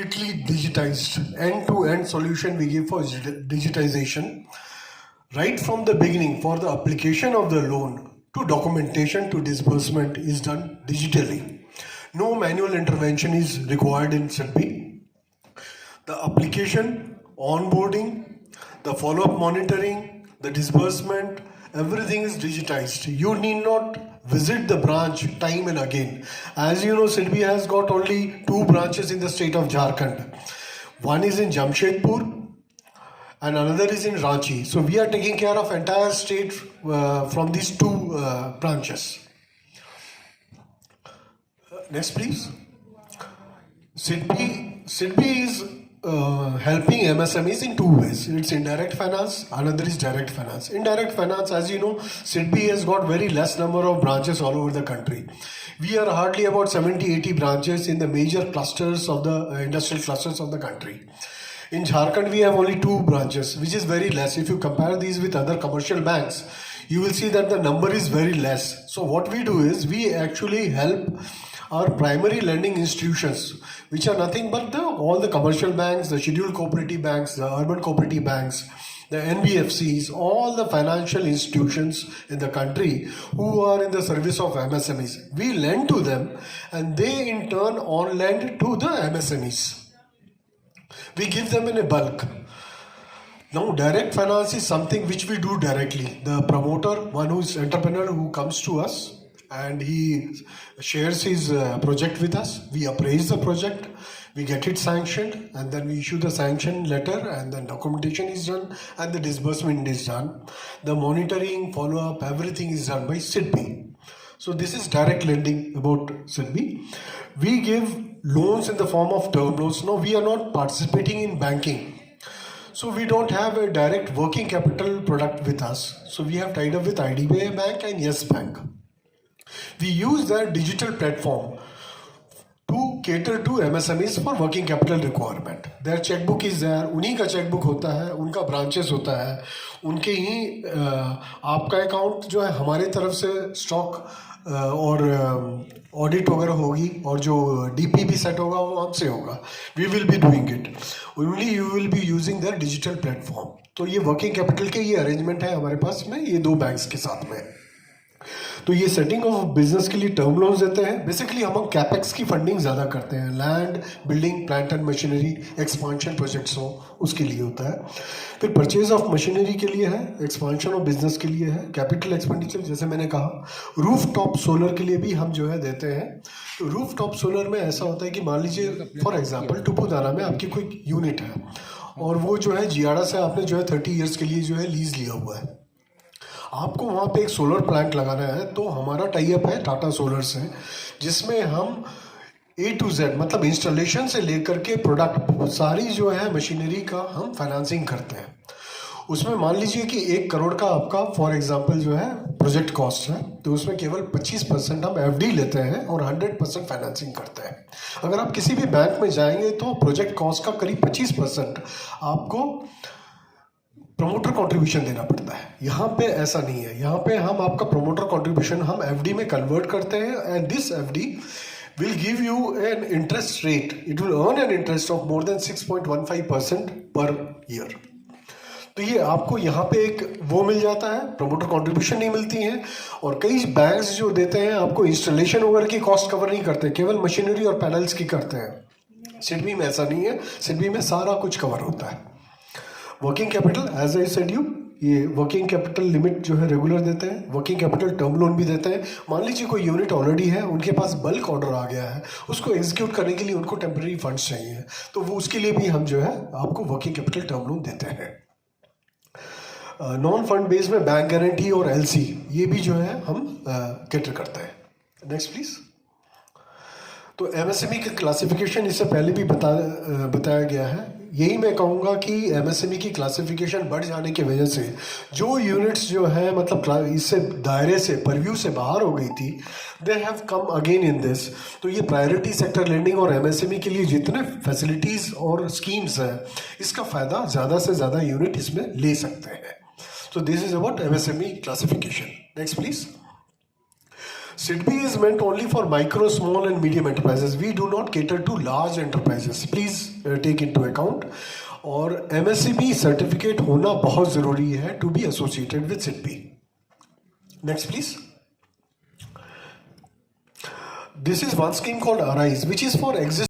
completely digitized, end-to-end solution we give for digitization, right from the beginning for the application of the loan to documentation to disbursement is done digitally. No manual intervention is required in SIDBI. The application, onboarding, the follow-up monitoring, the disbursement, everything is digitized. You need not visit the branch time and again. As you know, SIDBI has got only 2 branches in the state of Jharkhand. One is in Jamshedpur and another is in Ranchi. So we are taking care of entire state from these 2 branches. Next please. SIDBI is helping MSMEs in 2 ways. It's indirect finance, another is direct finance. Indirect finance, as you know, SIDBI has got very less number of branches all over the country. We are hardly about 70-80 branches in the major clusters of the industrial clusters of the country. In Jharkhand, we have only 2 branches, which is very less. If you compare these with other commercial banks, you will see that the number is very less. So what we do is we actually help our primary lending institutions, which are nothing but all the commercial banks, the scheduled cooperative banks, the urban cooperative banks, the NBFCs, all the financial institutions in the country who are in the service of MSMEs. We lend to them and they in turn on lend to the MSMEs. We give them in a bulk. Now, direct finance is something which we do directly. The promoter, one who is entrepreneur who comes to us, and he shares his project with us. We appraise the project, we get it sanctioned, and then we issue the sanction letter, and then documentation is done, and the disbursement is done. The monitoring, follow-up, everything is done by SIDBI. So this is direct lending about SIDBI. We give loans in the form of term loans. Now, we are not participating in banking. So we don't have a direct working capital product with us. So we have tied up with IDBI Bank and Yes Bank. We use their digital platform to cater to MSMEs for working capital requirement. Their checkbook is there, उन्हीं का checkbook होता है, उनका branches होता है, उनके ही आपका account जो है हमारे तरफ से stock और ऑडिट वगैरह होगी और जो डीपी भी सेट होगा वो हमसे होगा. We will be doing it only. You will be using the digital platform. तो ये वर्किंग कैपिटल के ये अरेंजमेंट है हमारे पास में ये 2 बैंक्स के साथ में. तो ये सेटिंग ऑफ बिजनेस के लिए टर्म लोन्स देते हैं. बेसिकली हम कैपेक्स की फंडिंग ज़्यादा करते हैं. Land, building, plant and machinery, expansion projects हो उसके लिए होता है. फिर परचेज ऑफ मशीनरी के लिए है, एक्सपांशन ऑफ बिजनेस के लिए है, कैपिटल एक्सपेंडिचर जैसे मैंने कहा. रूफ टॉप सोलर के लिए भी हम जो है देते हैं. तो रूफ टॉप सोलर में ऐसा होता है कि मान लीजिए फॉर एग्जाम्पल टुपुदाना में आपकी कोई यूनिट है और वो जो है जियाड़ा से आपने जो है 30 ईयर्स के लिए जो है लीज लिया हुआ है. आपको वहाँ पे एक सोलर प्लांट लगाना है. तो हमारा टाई अप है टाटा सोलर से, जिसमें हम A to Z मतलब इंस्टॉलेशन से लेकर के प्रोडक्ट सारी जो है मशीनरी का हम फाइनेंसिंग करते हैं. उसमें मान लीजिए कि 1 करोड़ का आपका फॉर एग्जांपल जो है प्रोजेक्ट कॉस्ट है, तो उसमें केवल 25% हम FD लेते हैं और 100% फाइनेंसिंग करते हैं. अगर आप किसी भी बैंक में जाएंगे तो प्रोजेक्ट कॉस्ट का करीब 25% आपको प्रमोटर कंट्रीब्यूशन देना पड़ता है. यहाँ पे ऐसा नहीं है. यहाँ पे हम आपका प्रमोटर कंट्रीब्यूशन हम FD में कन्वर्ट करते हैं and this FD will give you an interest rate. It will earn an interest of more than 6.15% per year. तो ये आपको यहाँ पे एक वो मिल जाता है, प्रमोटर कंट्रीब्यूशन नहीं मिलती है. और कई बैंक्स जो देते हैं आपको इंस्टॉलेशन वगैरह की कॉस्ट कवर नहीं करते, केवल मशीनरी और पैनल्स की करते हैं. सिडबी में ऐसा नहीं है. सिडबी में सारा कुछ कवर होता है. Working capital as I said you, ये वर्किंग कैपिटल लिमिट जो है रेगुलर देते हैं. वर्किंग कैपिटल टर्म लोन भी देते हैं. मान लीजिए कोई यूनिट ऑलरेडी है, उनके पास बल्क ऑर्डर आ गया है, उसको एग्जीक्यूट करने के लिए उनको टेम्पररी फंड्स चाहिए, तो वो उसके लिए भी हम जो है आपको वर्किंग कैपिटल टर्म लोन देते हैं. नॉन फंड बेस में बैंक गारंटी और LC ये भी जो है हम कैटर करते हैं. Next please. तो MSME की क्लासिफिकेशन इससे पहले भी बताया गया है. यही मैं कहूँगा कि MSME की क्लासिफिकेशन बढ़ जाने की वजह से जो यूनिट्स जो है मतलब इससे दायरे से परव्यू से बाहर हो गई थी, they have come again in this. तो ये प्रायोरिटी सेक्टर लेंडिंग और MSME के लिए जितने फैसिलिटीज़ और स्कीम्स हैं, इसका फ़ायदा ज़्यादा से ज़्यादा यूनिट इसमें ले सकते हैं. So this is about MSME classification. Next please. SIDBI is meant only for micro, small, and medium enterprises. We do not cater to large enterprises. Please take into account. और MSCB सर्टिफिकेट होना बहुत जरूरी है to be associated with SIDBI. Next, please. This is one scheme called Arise, which is for existing